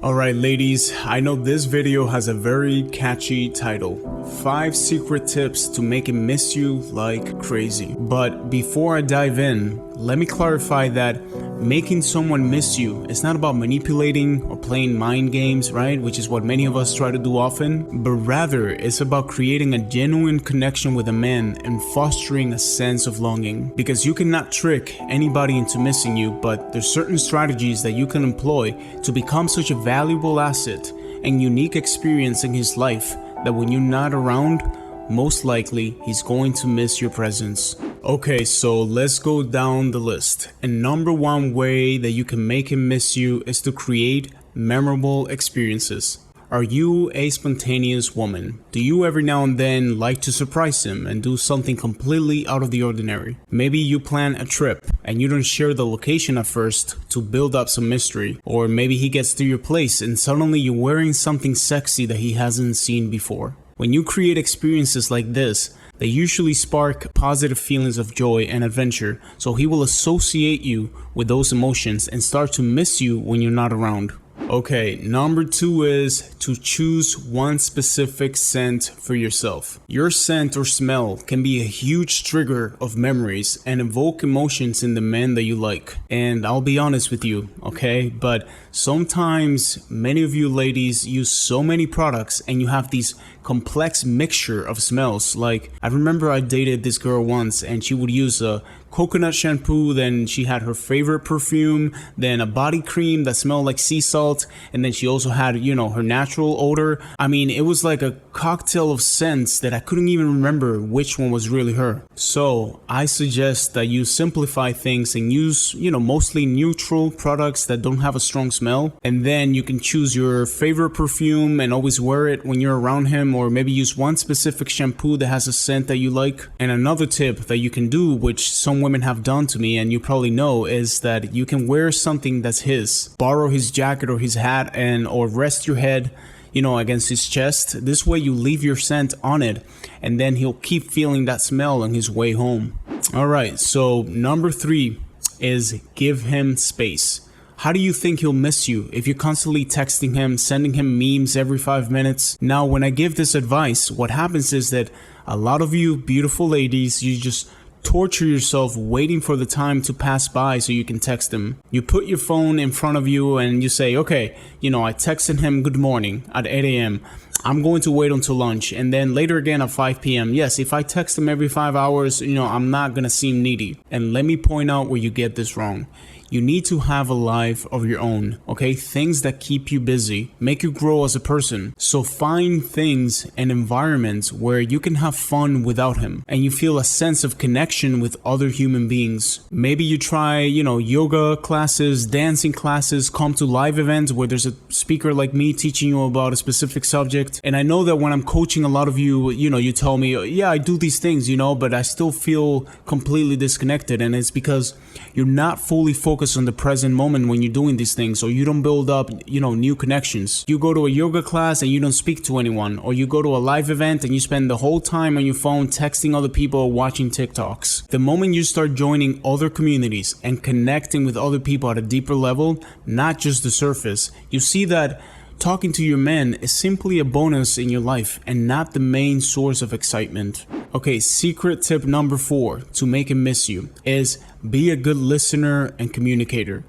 Alright ladies, I know this video has a very catchy title, 5 secret tips to make him miss you like crazy. But before I dive in, let me clarify that making someone miss you is not about manipulating or playing mind games, right? Which is what many of us try to do often, but rather it's about creating a genuine connection with a man and fostering a sense of longing. Because you cannot trick anybody into missing you, but there's certain strategies that you can employ to become such a valuable asset and unique experience in his life that when you're not around, most likely he's going to miss your presence. Okay, so let's go down the list. And number one way that you can make him miss you is to create memorable experiences. Are you a spontaneous woman? Do you every now and then like to surprise him and do something completely out of the ordinary? Maybe you plan a trip and you don't share the location at first to build up some mystery. Or maybe he gets to your place and suddenly you're wearing something sexy that he hasn't seen before. When you create experiences like this, they usually spark positive feelings of joy and adventure, so he will associate you with those emotions and start to miss you when you're not around. Okay, number 2 is to choose one specific scent for yourself. Your scent or smell can be a huge trigger of memories and evoke emotions in the men that you like. And I'll be honest with you, okay? But sometimes many of you ladies use so many products and you have these complex mixture of smells. Like, I remember I dated this girl once and she would use a coconut shampoo, then she had her favorite perfume, then a body cream that smelled like sea salt, and then she also had, you know, her natural odor. I mean, it was like a cocktail of scents that I couldn't even remember which one was really her. So I suggest that you simplify things and use, you know, mostly neutral products that don't have a strong smell, and then you can choose your favorite perfume and always wear it when you're around him, or maybe use one specific shampoo that has a scent that you like. And another tip that you can do, which some women have done to me and you probably know, is that you can wear something that's his. Borrow his jacket or his hat and or rest your head, you know, against his chest. This way you leave your scent on it and then he'll keep feeling that smell on his way home. Alright, so number 3 is give him space. How do you think he'll miss you if you're constantly texting him, sending him memes every 5 minutes? Now, when I give this advice, what happens is that a lot of you beautiful ladies, you just torture yourself waiting for the time to pass by so you can text him. You put your phone in front of you and you say, okay, you know, I texted him good morning at 8 a.m. I'm going to wait until lunch, and then later again at 5 p.m. Yes, if I text him every 5 hours, you know, I'm not gonna seem needy. And let me point out where you get this wrong. You need to have a life of your own, okay? Things that keep you busy, make you grow as a person. So find things and environments where you can have fun without him and you feel a sense of connection with other human beings. Maybe you try, you know, yoga classes, dancing classes, come to live events where there's a speaker like me teaching you about a specific subject. And I know that when I'm coaching a lot of you, you know, you tell me, yeah, I do these things, you know, but I still feel completely disconnected. And it's because you're not fully focused on the present moment when you're doing these things, or you don't build up, you know, new connections. You go to a yoga class and you don't speak to anyone, or you go to a live event and you spend the whole time on your phone texting other people or watching TikToks. The moment you start joining other communities and connecting with other people at a deeper level, not just the surface, you see that talking to your man is simply a bonus in your life and not the main source of excitement. Okay, secret tip number 4 to make him miss you is be a good listener and communicator.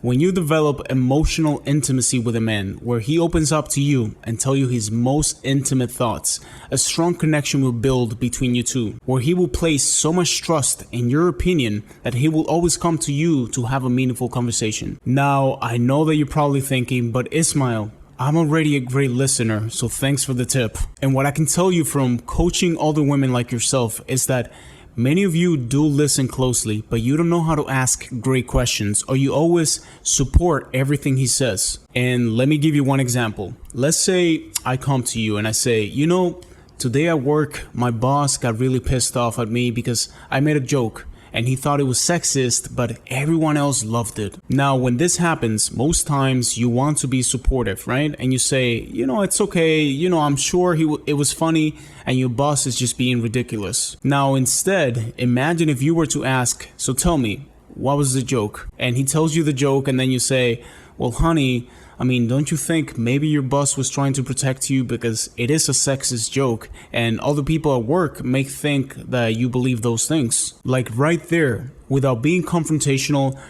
When you develop emotional intimacy with a man where he opens up to you and tell you his most intimate thoughts, a strong connection will build between you two, where he will place so much trust in your opinion that he will always come to you to have a meaningful conversation. Now, I know that you're probably thinking, but Ismael, I'm already a great listener, so thanks for the tip. And what I can tell you from coaching other women like yourself is that many of you do listen closely, but you don't know how to ask great questions, or you always support everything he says. And let me give you one example. Let's say I come to you and I say, you know, today at work, my boss got really pissed off at me because I made a joke and he thought it was sexist, but everyone else loved it. Now, when this happens, most times you want to be supportive, right? And you say, you know, it's okay. You know, I'm sure it was funny and your boss is just being ridiculous. Now, instead, imagine if you were to ask, so tell me, what was the joke? And he tells you the joke and then you say, well, honey, I mean, don't you think maybe your boss was trying to protect you because it is a sexist joke and other people at work may think that you believe those things? Like right there, without being confrontational,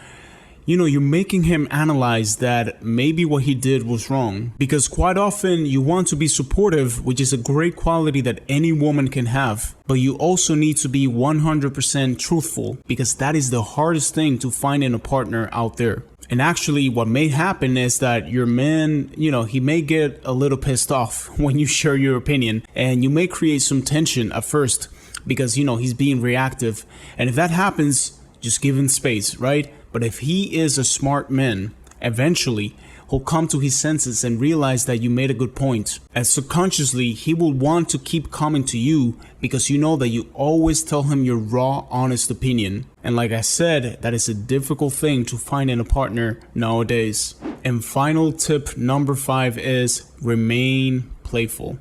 you're making him analyze that maybe what he did was wrong. Because quite often you want to be supportive, which is a great quality that any woman can have. But you also need to be 100% truthful, because that is the hardest thing to find in a partner out there. And actually what may happen is that your man, he may get a little pissed off when you share your opinion, and you may create some tension at first because, he's being reactive. And if that happens, just give him space, right? But if he is a smart man, eventually he'll come to his senses and realize that you made a good point. And subconsciously, he will want to keep coming to you because you know that you always tell him your raw, honest opinion. And like I said, that is a difficult thing to find in a partner nowadays. And final tip number 5 is remain playful.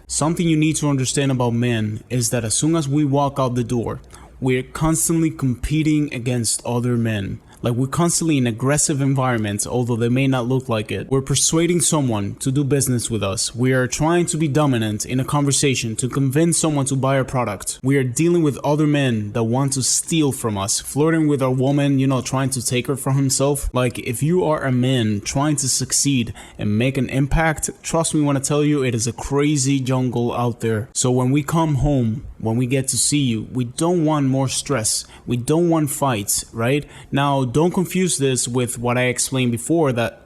Something you need to understand about men is that as soon as we walk out the door, we're constantly competing against other men. Like we're constantly in aggressive environments, although they may not look like it. We're persuading someone to do business with us. We are trying to be dominant in a conversation to convince someone to buy our product. We are dealing with other men that want to steal from us, flirting with our woman, trying to take her from himself. Like if you are a man trying to succeed and make an impact, trust me when I tell you, it is a crazy jungle out there. So when we come home, when we get to see you, we don't want more stress. We don't want fights, right? Now, don't confuse this with what I explained before, that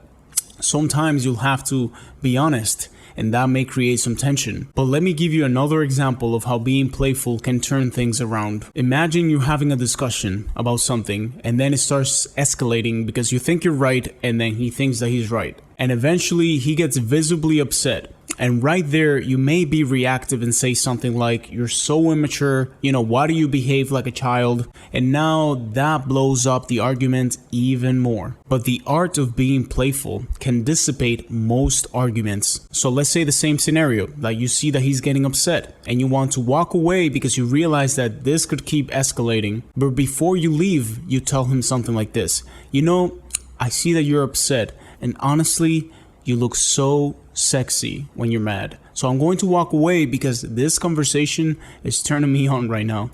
sometimes you'll have to be honest and that may create some tension. But let me give you another example of how being playful can turn things around. Imagine you're having a discussion about something and then it starts escalating because you think you're right and then he thinks that he's right. And eventually he gets visibly upset. And right there, you may be reactive and say something like, you're so immature, why do you behave like a child? And now that blows up the argument even more. But the art of being playful can dissipate most arguments. So let's say the same scenario, like you see that he's getting upset and you want to walk away because you realize that this could keep escalating. But before you leave, you tell him something like this, I see that you're upset, and honestly, you look so sexy when you're mad. So I'm going to walk away because this conversation is turning me on right now.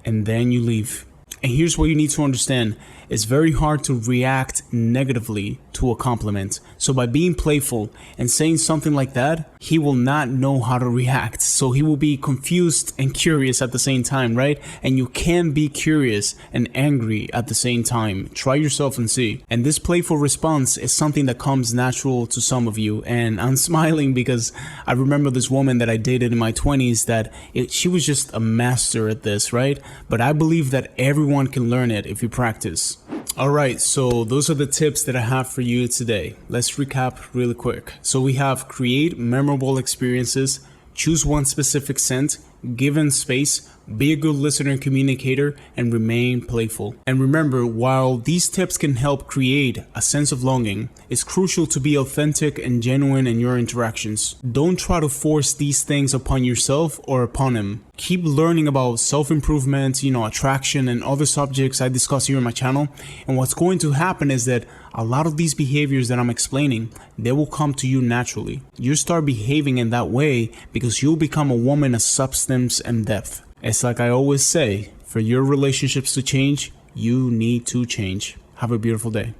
And then you leave. And here's what you need to understand. It's very hard to react negatively to a compliment. So by being playful and saying something like that, he will not know how to react. So he will be confused and curious at the same time, right? And you can be curious and angry at the same time. Try yourself and see. And this playful response is something that comes natural to some of you. And I'm smiling because I remember this woman that I dated in my 20s that she was just a master at this, right? But I believe that everyone can learn it if you practice. Alright, so those are the tips that I have for you today. Let's recap really quick. So we have create memorable experiences, choose one specific scent, give in space, be a good listener and communicator, and remain playful. And remember, while these tips can help create a sense of longing, it's crucial to be authentic and genuine in your interactions. Don't try to force these things upon yourself or upon him. Keep learning about self-improvement, attraction, and other subjects I discuss here on my channel. And what's going to happen is that a lot of these behaviors that I'm explaining, they will come to you naturally. You start behaving in that way because you'll become a woman of substance and depth. It's like I always say, for your relationships to change, you need to change. Have a beautiful day.